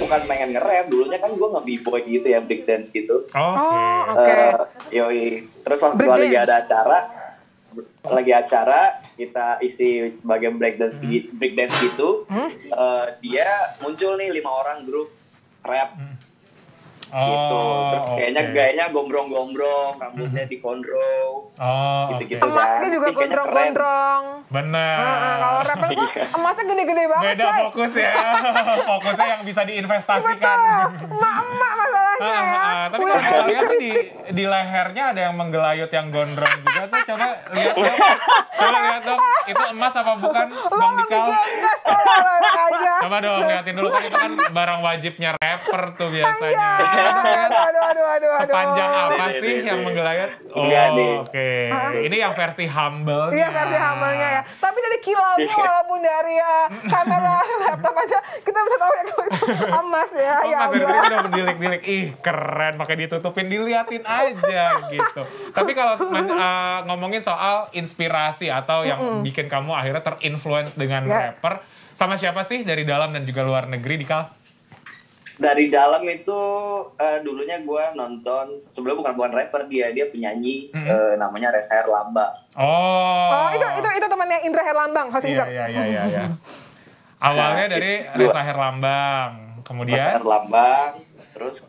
bukan pengen nge-rap, dulunya kan gue nge-b-boy gitu ya, breakdance gitu. Oke. Yoi, terus waktu lagi acara kita isi sebagai breakdance gitu, dia muncul nih 5 orang grup rap. Gitu. Terus kayaknya gayanya gombrong-gombrong, rambutnya dikondro. Gitu-gitu kan. Emasnya juga gondrong-gondrong. Benar. Kalau rapper tuh emasnya gede-gede banget. Beda fokus ya. Fokusnya yang bisa diinvestasikan. Betul. Emak-emak masalahnya ya. Tapi kalau kita lihat tuh di lehernya ada yang menggelayut yang gondrong juga tuh. Coba lihat dong. Itu emas apa bukan, Bang Dikal? Genggas tuh enak aja. Coba dong liatin dulu, kan itu kan barang wajibnya rapper tuh biasanya. Aduh. Sepanjang apa sih yang menggelayut? Oke. Ini yang versi humble-nya. Iya, versi humble-nya ya. Tapi dari kilaunya walaupun dari kamera laptop aja kita bisa tahu ya kalau itu emas ya. Ya Mas dari udah mendilik-dilik. Ih, keren, pakai ditutupin, diliatin aja gitu. Tapi kalau ngomongin soal inspirasi atau yang bikin kamu akhirnya terinfluence dengan rapper, sama siapa sih dari dalam dan juga luar negeri, Dikal? Dari dalam itu dulunya gue nonton, sebelum bukan rapper, dia penyanyi, namanya Reza Herlambang. Itu temannya Indra Herlambang, host Izak. Iya. Awalnya dari Reza Herlambang, kemudian Reza Herlambang, terus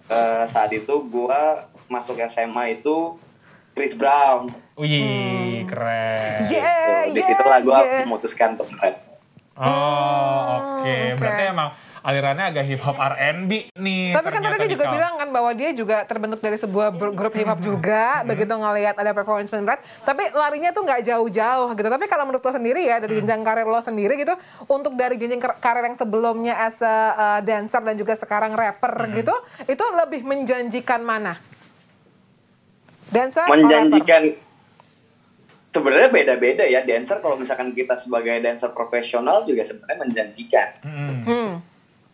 saat itu gue masuk SMA itu Chris Brown. Wih, keren. Di situlah gue memutuskan untuk rap. Oke. Berarti emang alirannya agak hip hop R&B nih. Tapi kan tadi dia juga bilang kan bahwa dia juga terbentuk dari sebuah grup hip hop juga, begitu ngelihat ada performance rap. Tapi larinya tuh nggak jauh-jauh gitu. Tapi kalau menurut lo sendiri ya, dari jenjang karir lo sendiri gitu, untuk dari jenjang karir yang sebelumnya as a dancer dan juga sekarang rapper gitu, itu lebih menjanjikan mana? Dancer menjanjikan. Sebenarnya beda-beda ya, dancer kalau misalkan kita sebagai dancer profesional juga sebenarnya menjanjikan.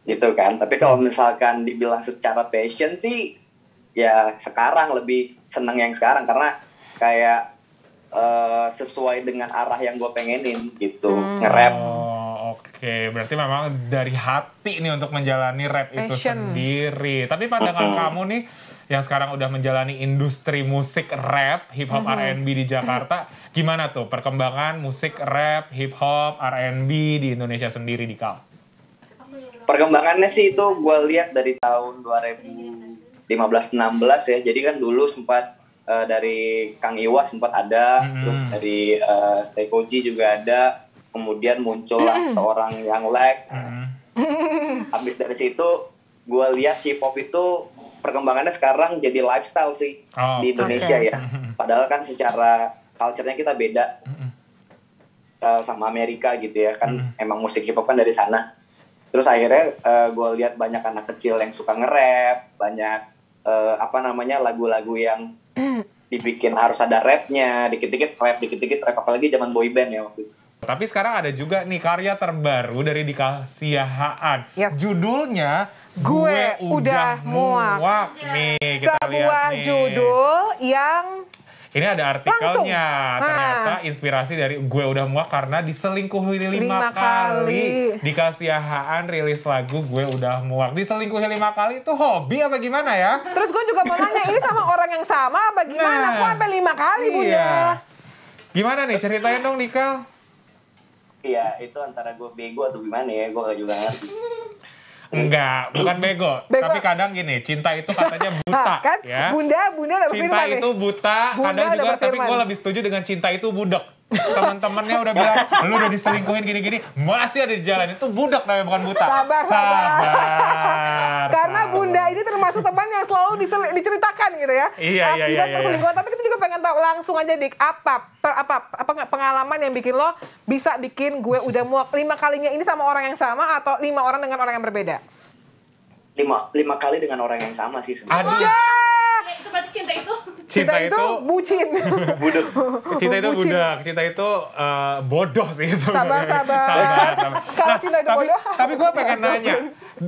Gitu kan. Tapi kalau misalkan dibilang secara passion sih, ya sekarang lebih seneng yang sekarang karena kayak sesuai dengan arah yang gue pengenin gitu, nge-rap. Oke, berarti memang dari hati nih untuk menjalani rap passion itu sendiri. Tapi pandangan kamu nih yang sekarang udah menjalani industri musik rap, hip hop R&B di Jakarta, gimana tuh perkembangan musik rap, hip hop, R&B di Indonesia sendiri, Dikal? Perkembangannya sih itu gue lihat dari tahun 2015-16 ya. Jadi kan dulu sempat dari Kang Iwa sempat ada, terus dari Stekoji juga ada, kemudian muncullah seorang yang Lex. Habis dari situ gue lihat hip hop itu perkembangannya sekarang jadi lifestyle sih di Indonesia ya. Padahal kan secara culture-nya kita beda sama Amerika gitu ya kan. Emang musik hip hop kan dari sana. Terus akhirnya gue lihat banyak anak kecil yang suka nge-rap, banyak lagu-lagu yang dibikin harus ada rapnya, dikit-dikit rap, apalagi zaman boyband ya waktu itu. Tapi sekarang ada juga nih karya terbaru dari Dikal Siahaan. Judulnya Gue Udah Muak. Nih, kita lihat nih. Sebuah judul yang ini ada artikelnya. Ternyata inspirasi dari Gue Udah Muak karena diselingkuhi 5 kali. Dikal Siahaan rilis lagu Gue Udah Muak. Diselingkuhi 5 kali itu hobi apa gimana ya? Terus gue juga mau nanya, ini sama orang yang sama apa gimana? Kok sampai 5 kali Bunda? Gimana nih, ceritain dong Dikal. Iya, itu antara gue bego atau gimana ya, gue juga ngerti. Enggak, bukan bego. Tapi kadang gini, cinta itu katanya buta. Kan? Ya. Bunda udah berfirman nih. Cinta itu buta, kadang juga, tapi gue lebih setuju dengan cinta itu budak. Teman-temannya udah bilang, lu udah diselingkuhin gini-gini, masih ada di jalan. Itu budak namanya, bukan buta. Sabar. Karena Bunda ini termasuk teman yang selalu diceritakan gitu ya. Iya. Perselingkuhan. Tapi kita juga pengen tahu langsung aja, Dik, apa pengalaman yang bikin lo bisa bikin Gue Udah Muak 5 kalinya ini sama orang yang sama atau 5 orang dengan orang yang berbeda? 5 kali dengan orang yang sama sih sebenarnya. Itu berarti cinta itu bucin. Budek. Cinta itu budak, cinta itu bodoh sih sebenarnya. Sabar. Kalau cinta itu bodoh. Tapi gue pengen nanya,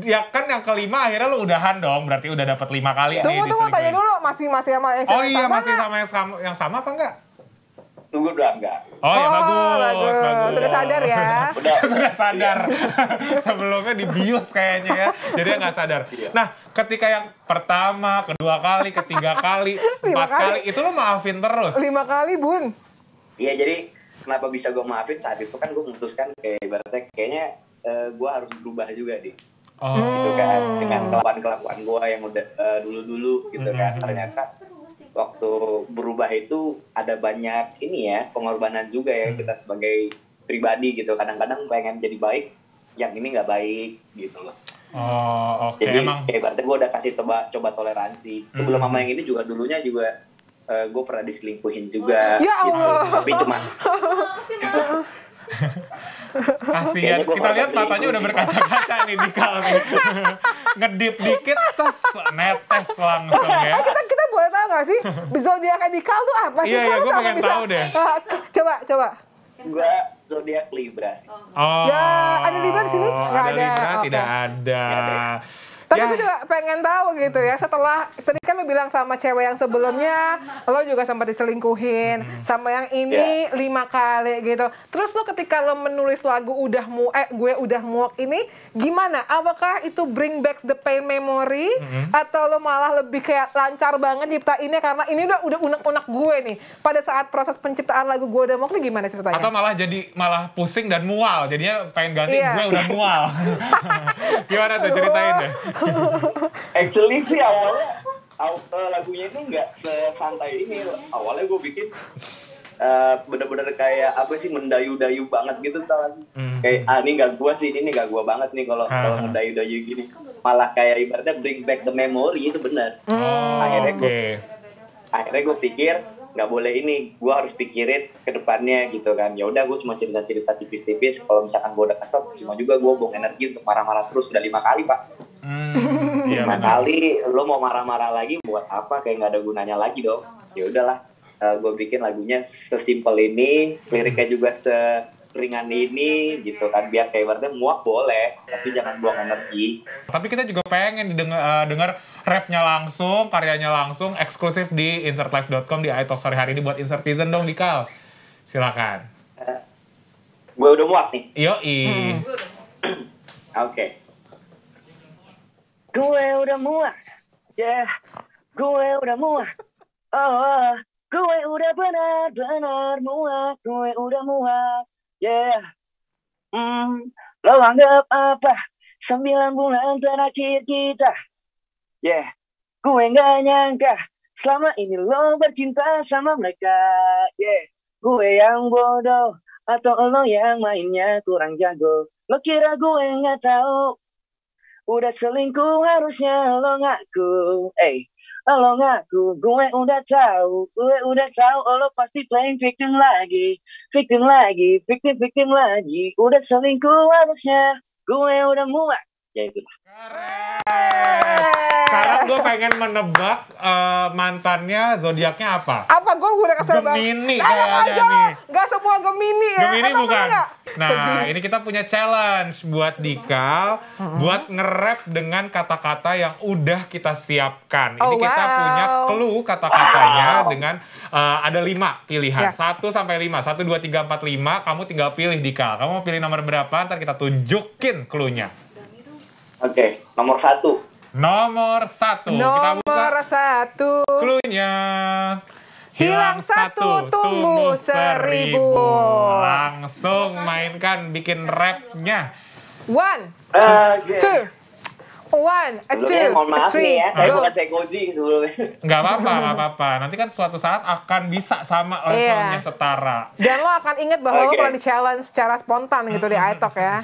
ya kan yang kelima akhirnya lu udahan dong, berarti udah dapat 5 kali nih diselingkuhin. Tunggu, tanya dulu, masih sama yang Oh iya, masih sama yang sama apa enggak? Tunggu udah enggak. Oh ya, bagus. Sudah sadar ya? Sudah sadar. Sebelumnya dibius kayaknya ya. Jadi nggak sadar. Nah, ketika yang pertama, kedua kali, ketiga kali, 4 kali, itu lo maafin terus? 5 kali, Bun. Iya, jadi kenapa bisa gue maafin saat itu kan gue memutuskan kayak ibaratnya kayaknya gue harus berubah juga nih. Gitu kan, dengan kelakuan gue yang udah dulu-dulu gitu kan. Ternyata waktu berubah itu ada banyak ini ya, pengorbanan juga ya kita sebagai pribadi gitu. Kadang-kadang pengen jadi baik, yang ini nggak baik gitu loh. Oh, oke. Jadi Emang berarti gue udah kasih coba toleransi. Sebelum sama yang ini juga dulunya juga gue pernah diselingkuhin juga. Ya gitu. Allah. Tapi cuma kasihan. Kita lihat matanya udah berkaca-kaca nih Dikal nih. Ngedip dikit terus netes langsung ya. Kita boleh tahu nggak sih zodiak Dikal tuh apa sih? Iya, gue pengen tahu deh. Coba. gue zodiak Libra. Oh. Ya, ada Libra di sini? Nggak ada. Libra Oke. tidak ada. Tapi gue juga pengen tahu gitu ya, setelah tadi kan lo bilang sama cewek yang sebelumnya, lo juga sempat diselingkuhin, sama yang ini 5 kali gitu. Terus lo ketika lo menulis lagu gue udah muak ini, gimana? Apakah itu bring back the pain memory, atau lo malah lebih kayak lancar banget nyiptainnya karena ini udah unek-unek gue nih. Pada saat proses penciptaan lagu gue udah muak nih gimana ceritanya? Atau malah pusing dan mual, jadinya pengen ganti gue udah mual. Gimana tuh ceritain deh. Actually sih awalnya lagunya itu nggak sesantai ini. Awalnya gue bikin bener-bener kayak apa sih, mendayu-dayu banget gitu tau gak sih? Kayak ini nggak gue sih, ini nggak gue banget nih kalau mendayu-dayu gini. Malah kayak ibaratnya bring back the memory, itu bener. Akhirnya gue pikir nggak boleh ini, gue harus pikirin ke depannya gitu kan. Ya udah, gue cuma cerita-cerita tipis-tipis. Kalau misalkan gue udah kesel, cuma juga gue buang energi untuk marah-marah terus. Udah 5 kali pak. 5 kali lo mau marah-marah lagi buat apa? Kayak nggak ada gunanya lagi dong. Ya udahlah, gue bikin lagunya sesimpel ini, liriknya juga seringan ini gitu kan. Biar kayak ibaratnya muak boleh, tapi jangan buang energi. Tapi kita juga pengen denger rapnya langsung, karyanya langsung, eksklusif di insertlife.com di iTalk sore hari ini buat Insertizen dong, Dikal. Silakan. Gue udah muak nih. Yoi. Oke. Gue udah muak, gue udah muak, gue udah benar-benar muak, gue udah muak, lo anggap apa 9 bulan terakhir kita, gue gak nyangka selama ini lo bercinta sama mereka, gue yang bodoh atau lo yang mainnya kurang jago, lo kira gue gak tahu. Udah selingkuh harusnya lo ngaku, lo ngaku, gue udah tahu, lo pasti playing victim lagi, victim lagi, udah selingkuh harusnya, gue udah muak, ya itulah. Sekarang gue pengen menebak mantannya zodiaknya apa? Apa? Gue udah kasih Gemini kayaknya nih. Gak semua Gemini ya. Gemini emang bukan? Bener Nah, ini kita punya challenge buat Dikal, buat nge-rap dengan kata-kata yang udah kita siapkan. Ini kita punya clue kata-katanya dengan ada 5 pilihan. 1 sampai 5. 1, 2, 3, 4, 5. Kamu tinggal pilih, Dikal. Kamu mau pilih nomor berapa? Ntar kita tunjukin clue-nya. Oke, nomor 1. Nomor 1. Kita buka. Nomor 1. Clue-nya. Hilang 1, tumbuh 1000. Langsung mainkan, bikin rap-nya. 1, 2, 1, 2, Mohon maaf 3, nih ya, saya go. bukan Sekoji sebelumnya. Nggak apa-apa. Nanti kan suatu saat akan bisa sama levelnya setara. Dan lo akan inget bahwa lo pernah di-challenge secara spontan gitu di iTalk ya.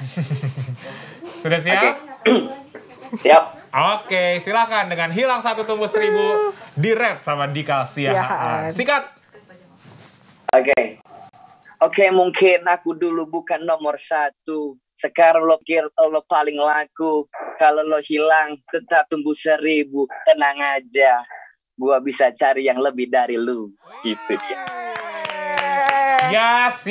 Sudah siap? Siap. Oke, silakan dengan hilang 1 tumbuh 1000 di rap sama Dikal Siahaan. Sikat. Oke, mungkin aku dulu bukan nomor 1. Sekarang lo kira lo paling laku. Kalau lo hilang tetap tumbuh 1000. Tenang aja, gua bisa cari yang lebih dari lu. Itu dia. Yes.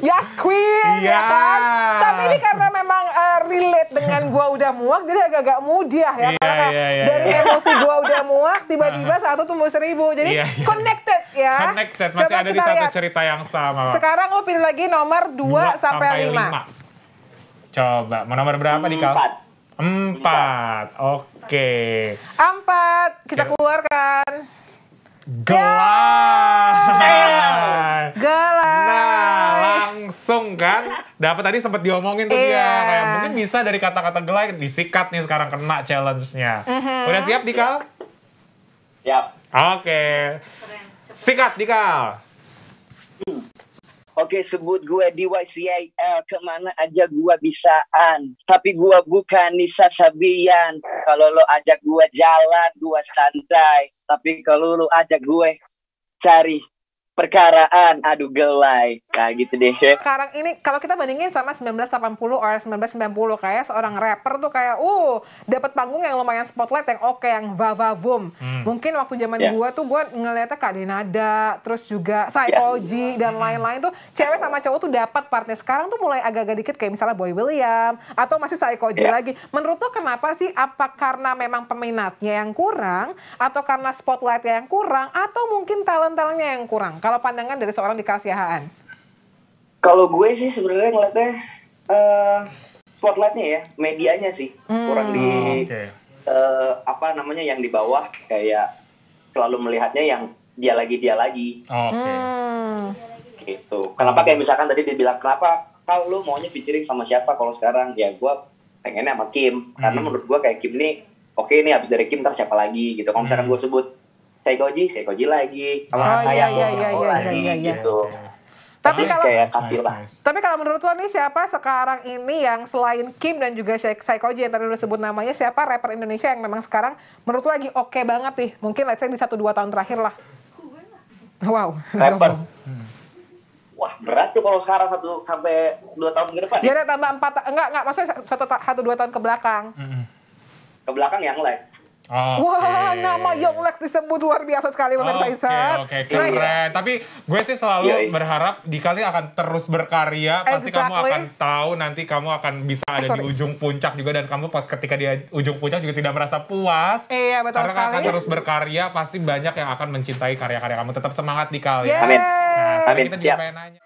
Yes, Queen, ya kan? Tapi ini karena memang relate dengan gua udah muak jadi agak-agak mudah ya. Karena dari emosi gua udah muak tiba-tiba satu tumbuh 1000. Jadi connected ya. Connected, masih ada di satu cerita yang sama. Sekarang lo pilih lagi nomor 2 sampai 5. Coba, mau nomor berapa Dikal? 4. Oke. 4, kita keluarkan. Gelai. Gelai. Nah, langsung kan. Dapat tadi sempat diomongin tuh dia. Kayak mungkin bisa dari kata-kata gelai disikat nih sekarang kena challenge-nya. Udah siap Dikal? Siap. Oke. Sikat Dikal. Oke, sebut gue di YCAL, kemana aja gue bisaan. Tapi gue bukan Nisa Sabian. Kalau lo ajak gue jalan, gue santai. Tapi kalau lo ajak gue cari perkaraan, aduh gelai. Kayak gitu deh. Sekarang ini kalau kita bandingin sama 1980 or 1990 kayak seorang rapper tuh kayak dapat panggung yang lumayan spotlight yang oke, yang va-va-boom. Mungkin waktu zaman gua tuh gua ngeliatnya Kak Denada, terus juga Psycho G dan lain-lain tuh cewek sama cowok tuh dapat partnya. Sekarang tuh mulai agak-agak dikit kayak misalnya Boy William atau masih Psycho G lagi. Menurut lo kenapa sih? Apa karena memang peminatnya yang kurang atau karena spotlightnya yang kurang atau mungkin talent-talentnya yang kurang? Kalau pandangan dari seorang Dikal Siahaan. Kalau gue sih sebenarnya ngeliatnya spotlightnya ya, medianya sih kurang di apa namanya yang di bawah kayak selalu melihatnya yang dia lagi. Gitu. Kenapa kayak misalkan tadi dia bilang kenapa kalau lu maunya featuring sama siapa kalau sekarang ya gue pengennya sama Kim karena menurut gue kayak Kim nih oke nih abis dari Kim ntar siapa lagi gitu. Kalau misalkan gue sebut Psycho G lagi, kalau kayak lagi gitu. Tapi kalau Tapi kalau menurut lo nih siapa sekarang ini yang selain Kim dan juga Psycho G yang tadi lo sebut namanya, siapa rapper Indonesia yang memang sekarang menurut lo lagi oke banget nih? Mungkin let's say di 1-2 tahun terakhir lah. Wow. Rapper. Wah berat tuh kalau sekarang 1 sampai 2 tahun ke depan. Ya tambah 4, enggak maksudnya 1-2 tahun ke belakang. Ke belakang yang Lex. Wah, nama Young Lex disebut luar biasa sekali pemirsa Insight. Oke, keren. Tapi gue sih selalu berharap Dikal akan terus berkarya. Pasti kamu akan tahu nanti kamu akan bisa ada di ujung puncak juga. Dan kamu ketika di ujung puncak juga tidak merasa puas. Iya, betul karena sekali. akan terus berkarya, pasti banyak yang akan mencintai karya-karya kamu. Tetap semangat Dikal ya. Amin. Nah, sekarang Amin. kita juga pengen nanya.